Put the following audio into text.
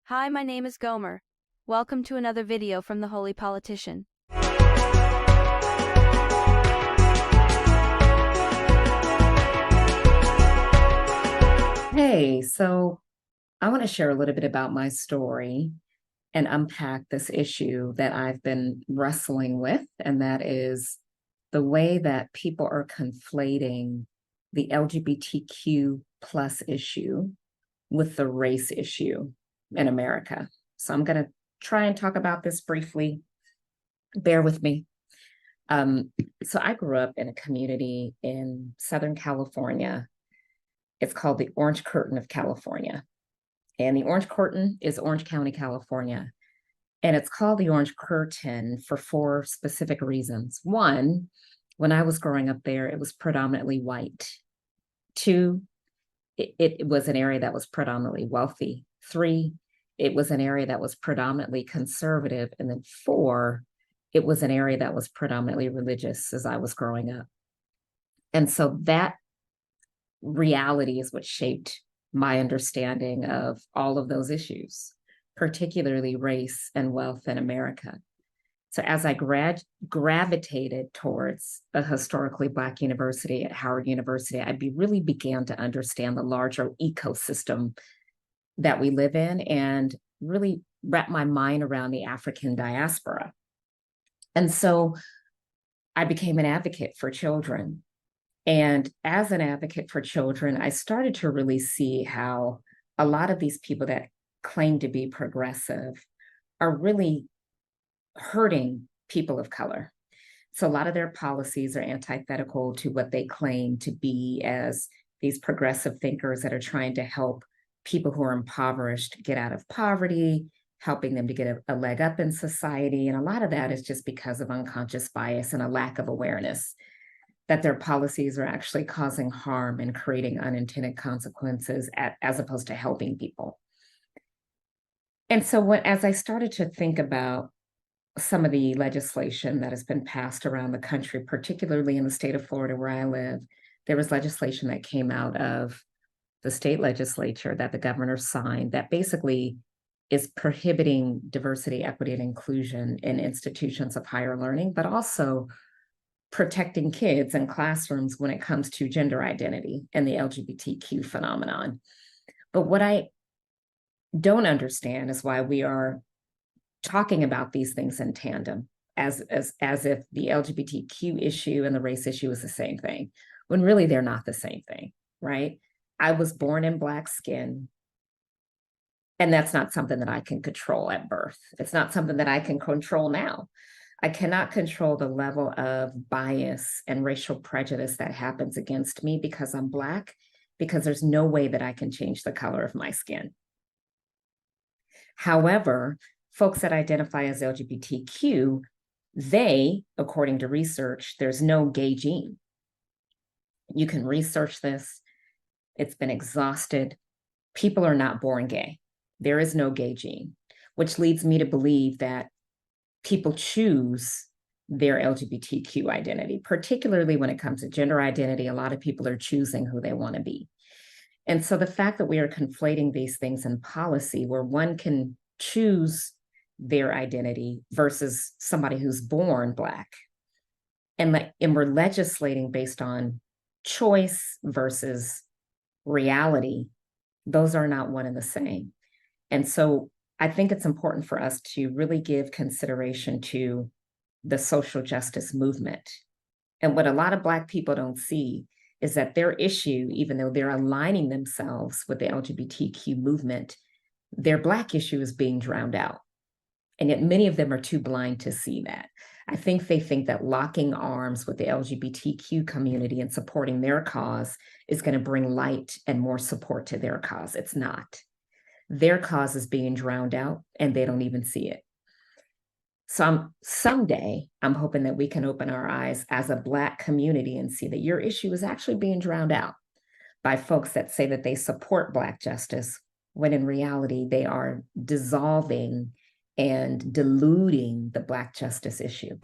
Hi, my name is Gomer. Welcome to another video from the Holy Politician. Hey, so I want to share a little bit about my story and unpack this issue that I've been wrestling with, and that is the way that people are conflating the LGBTQ plus issue with the race issue in America. So I'm going to try and talk about this briefly. Bear with me. Um, so I grew up in a community in Southern California. It's called the Orange Curtain of California. And the Orange Curtain is Orange County, California. And it's called the Orange Curtain for four specific reasons. One, when I was growing up there, it was predominantly white. Two, it was an area that was predominantly wealthy. Three, it was an area that was predominantly conservative. And then four, it was an area that was predominantly religious as I was growing up. And so that reality is what shaped my understanding of all of those issues, particularly race and wealth in America. So as I gravitated towards a historically Black university at Howard University, really began to understand the larger ecosystem that we live in and really wrap my mind around the African diaspora. And so I became an advocate for children. And as an advocate for children, I started to really see how a lot of these people that claim to be progressive are really hurting people of color. So a lot of their policies are antithetical to what they claim to be as these progressive thinkers that are trying to help people who are impoverished get out of poverty, helping them to get a leg up in society. And a lot of that is just because of unconscious bias and a lack of awareness that their policies are actually causing harm and creating unintended consequences as opposed to helping people. And so as I started to think about some of the legislation that has been passed around the country, particularly in the state of Florida where I live, there was legislation that came out of the state legislature that the governor signed that basically is prohibiting diversity, equity, and inclusion in institutions of higher learning, but also protecting kids in classrooms when it comes to gender identity and the LGBTQ phenomenon. But what I don't understand is why we are talking about these things in tandem as if the LGBTQ issue and the race issue is the same thing, when really they're not the same thing, right? I was born in Black skin, and that's not something that I can control at birth. It's not something that I can control now. I cannot control the level of bias and racial prejudice that happens against me because I'm Black, because there's no way that I can change the color of my skin. However, folks that identify as LGBTQ, they, according to research, there's no gay gene. You can research this. It's been exhausted. People are not born gay. There is no gay gene, which leads me to believe that people choose their LGBTQ identity, particularly when it comes to gender identity. A lot of people are choosing who they want to be. And so the fact that we are conflating these things in policy where one can choose their identity versus somebody who's born Black, and we're legislating based on choice versus reality, those are not one and the same. And so I think it's important for us to really give consideration to the social justice movement. And what a lot of Black people don't see is that their issue, even though they're aligning themselves with the LGBTQ movement, their Black issue is being drowned out. And yet many of them are too blind to see that. I think they think that locking arms with the LGBTQ community and supporting their cause is going to bring light and more support to their cause. It's not. Their cause is being drowned out and they don't even see it. So someday I'm hoping that we can open our eyes as a Black community and see that your issue is actually being drowned out by folks that say that they support Black justice, when in reality they are dissolving and diluting the Black justice issue.